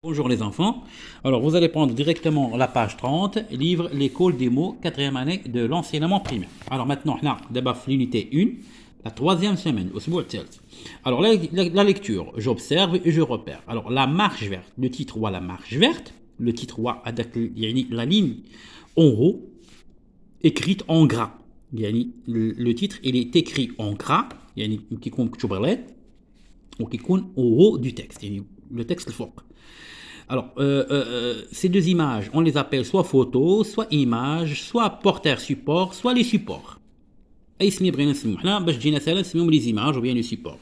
Bonjour les enfants. Alors vous allez prendre directement la page 30, livre L'école des mots, quatrième année de l'enseignement primaire. Alors maintenant, on a d'abord l'unité 1, la troisième semaine, au الثالث. Alors la lecture, j'observe et je repère. Alors la marche verte, le titre ou la marche verte, le titre ou la ligne en haut, écrite en gras. Le titre il est écrit en gras, qui يكون مكتوب غلط ou qui يكون au haut du texte, le texte الفوق. Alors, ces deux images, on les appelle soit photos, soit images, soit porteur-support, soit les supports. Et les images ou bien les supports.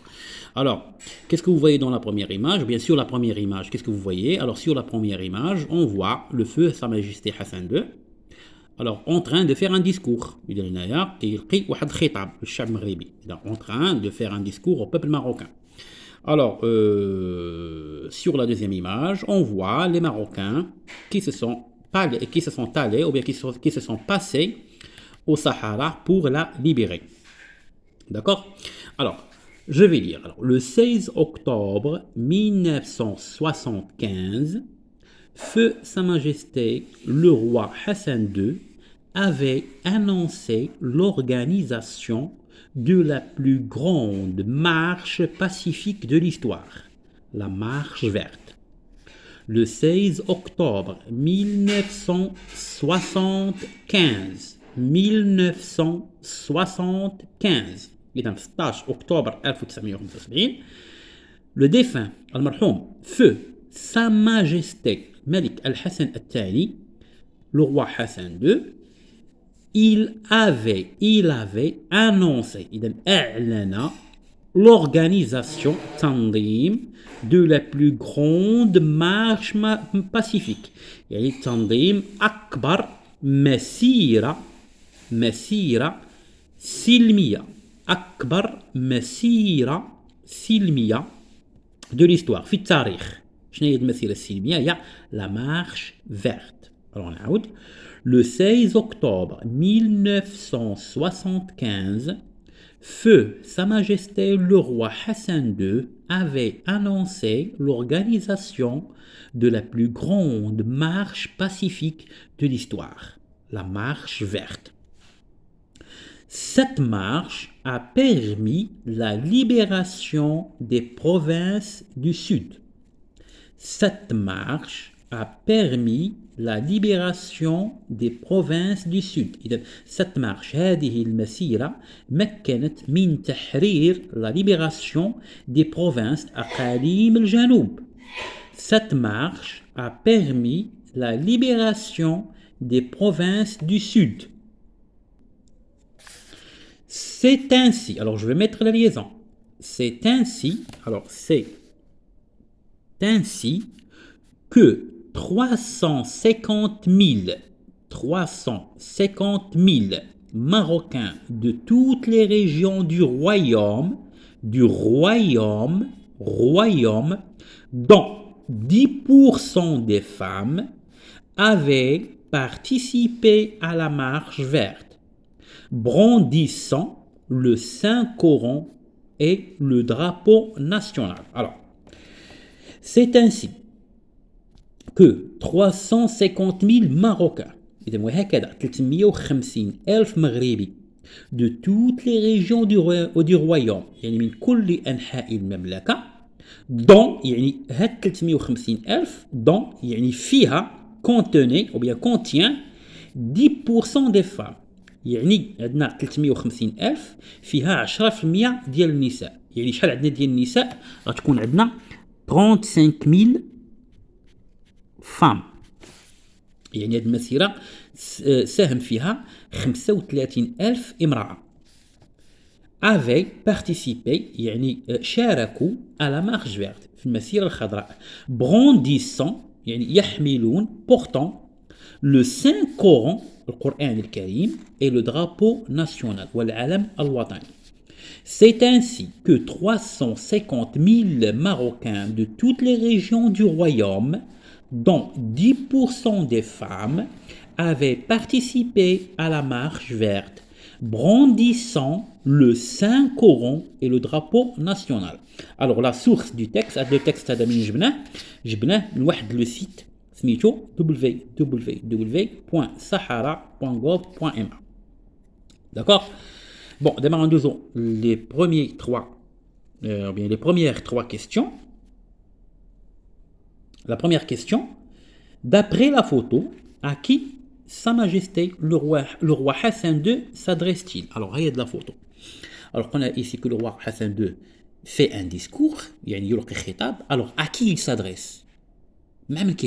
Alors, qu'est-ce que vous voyez dans la première image? Bien sûr, la première image, qu'est-ce que vous voyez? Alors, sur la première image, on voit le feu Sa Majesté Hassan II, alors, en train de faire un discours. En train de faire un discours au peuple marocain. Alors, sur la deuxième image, on voit les Marocains qui se sont allés ou bien qui se sont passés au Sahara pour la libérer. D'accord? Alors, je vais lire. Alors, le 16 octobre 1975, Feu Sa Majesté le roi Hassan II avait annoncé l'organisation de la plus grande marche pacifique de l'histoire, la Marche verte. Le 16 octobre 1975, 1975, إذا 16 أكتوبر 1975, le défunt المرحوم Feu Sa Majesté Malik Al-Hassan Al-Thani, le roi Hassan II, il avait annoncé l'organisation Tandim de la plus grande marche pacifique. يعني Tandim أكبر مسيرة سلمية أكبر مسيرة سلمية de l'histoire في التاريخ. شنو هي المسيرة السلمية؟ هي la marche verte. Alors نعود. Le 16 octobre 1975, Feu Sa Majesté le roi Hassan II avait annoncé l'organisation de la plus grande marche pacifique de l'histoire, la Marche verte. Cette marche a permis la libération des provinces du Sud. Cette marche a permis la libération des provinces du Sud. إذا cette marche هذه المسيرة مكنت من تحرير la libération des provinces أقاليم الجنوب. Cette marche a permis la libération des provinces du Sud. C'est ainsi, alors je vais mettre la liaison. C'est ainsi que 350 000 Marocains de toutes les régions du royaume, dont 10% des femmes, avaient participé à la marche verte, brandissant le Saint-Coran et le drapeau national. Alors, c'est ainsi que 350 000 Marocains, إذا وهكذا 350 ألف مغربي de toutes les régions du royaume, يعني من كل أنحاء المملكة, dont يعني هاد 350 ألف dont يعني فيها contenait ou bien contient 10% des femmes. يعني عندنا 350 ألف فيها 10% ديال النساء. يعني شحال عندنا ديال النساء؟ غتكون عندنا 35 000 femmes. يعني هذه المسيرة ساهم فيها 35 ألف امرأة. avaient participé يعني شاركوا على marche verte في المسيرة الخضراء. brandissant يعني يحملون portant le Saint-Coran القرآن الكريم et le drapeau national والعلم الوطني. C'est ainsi que 350 000 Marocains de toutes les régions du royaume, dont 10% des femmes, avaient participé à la marche verte, brandissant le Saint-Coran et le drapeau national. Alors la source du texte, le texte هذا من جبناه من واحد le site سميتو www.sahara.gov.ma. D'accord? Bon, démarrons les premières trois questions. La première question, d'après la photo, à qui Sa Majesté le roi Hassan II s'adresse-t-il? Alors, il y a de la photo. Alors, on a ici que le roi Hassan II fait un discours, يعني يلقي خطاب. Alors, à qui il s'adresse? même qui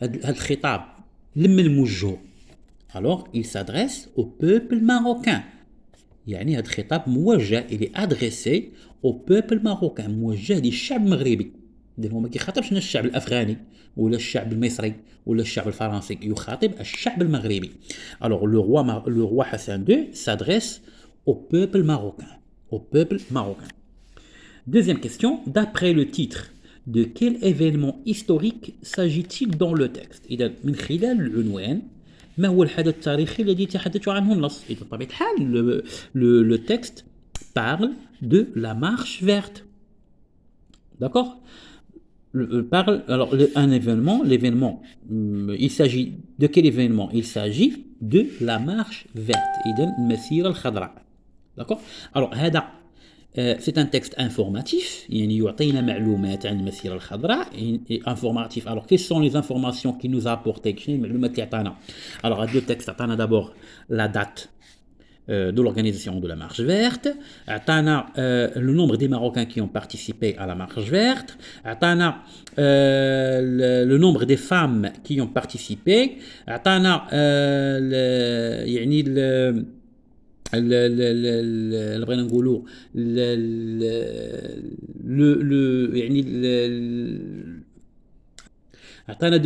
هذا الخطاب لمن موجهه. Alors, il s'adresse au peuple marocain. يعني هذا الخطاب موجه، il est adressé au peuple marocain، موجه للشعب المغربي. إذن هو ما كيخاطبش الشعب الأفغاني ولا الشعب المصري ولا الشعب الفرنسي، يخاطب الشعب المغربي. Alors le roi Hassan II s'adresse au peuple marocain. Au peuple marocain. Deuxième question, d'après le titre, de quel événement historique s'agit-il dans le texte؟ إذا من خلال العنوان ما هو الحدث التاريخي الذي يتحدث عنه النص؟ إذا بطبيعة الحال le texte parle de la marche verte. D'accord? Alors, un événement, l'événement, il s'agit de quel événement? Il s'agit de la marche verte. إذن المسيرة الخضراء. D'accord? Alors, c'est un texte informatif. يعني يعطينا معلومات عن المسيرة الخضراء. Informatif. Alors, quelles sont les informations qu'il nous a apportées? شنو المعلومات اللي عطانا؟ Alors, deux textes عطانا d'abord la date de l'organisation de la marche verte, le nombre des Marocains qui ont participé à la marche verte, le nombre des femmes qui ont participé,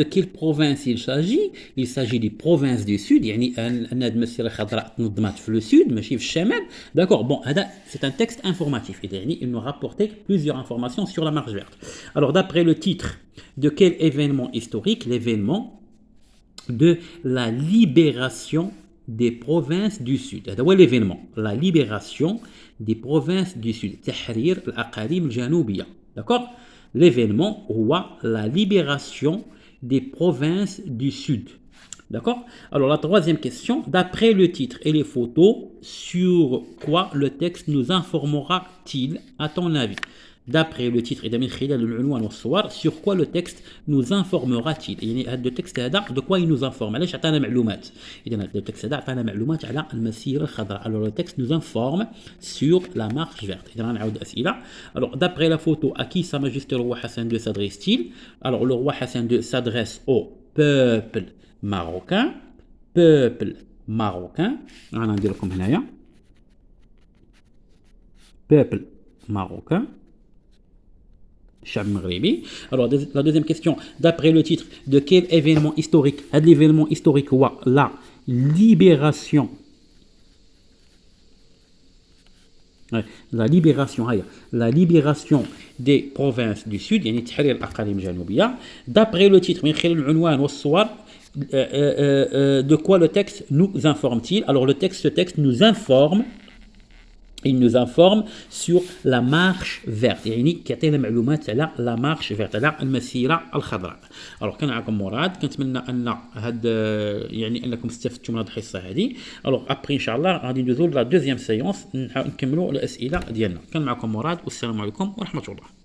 de quelle province il s'agit? Il s'agit des provinces du sud. يعني أن هذه المسيرة الخضراء تنظمت في le sud ماشي في الشمال. D'accord. Bon, c'est un texte informatif. يعني il nous rapportait plusieurs informations sur la marche verte. Alors d'après le titre, de quel événement historique? L'événement de la libération des provinces du sud. هذا هو l'événement. La libération des provinces du sud. تحرير الأقاليم الجنوبية. D'accord. L'événement ou la libération des provinces du sud. D'accord? Alors la troisième question, d'après le titre et les photos, sur quoi le texte nous informera-t-il à ton avis? D'après le titre, sur quoi le texte nous informera-t-il? يعني هذا التكست هذا de quoi il nous informe؟ علاش عطانا معلومات؟ إذا هذا التكست هذا عطانا معلومات على المسيرة الخضراء. Alors le texte nous informe sur la marche verte. إذا غنعاود الأسئلة. Alors d'après la photo, à qui Sa Majesté le roi Hassan II s'adresse-t-il? Alors le roi Hassan II s'adresse au peuple marocain. Peuple marocain. أنا ندير لكم هنايا. Peuple marocain. Alors la deuxième question, d'après le titre, de quel événement historique? L'événement historique ou la libération des provinces du sud, يعني تحرير الأقاليم الجنوبية. D'après le titre, من خلال العنوان والصور, de quoi le texte nous informe-t-il? Alors ce texte nous informe. Il nous informe sur la marche verte. يعني كيعطينا معلومات على la marche verte، على المسيرة الخضراء. Alors كان معكم مراد، كنتمنى أن يعني أنكم استفدتوا من هذه الحصة هذه. Alors après إن شاء الله غادي ندوزو لا دوزيام سيونس نكملوا الأسئلة ديالنا. كان معكم مراد والسلام عليكم ورحمة الله.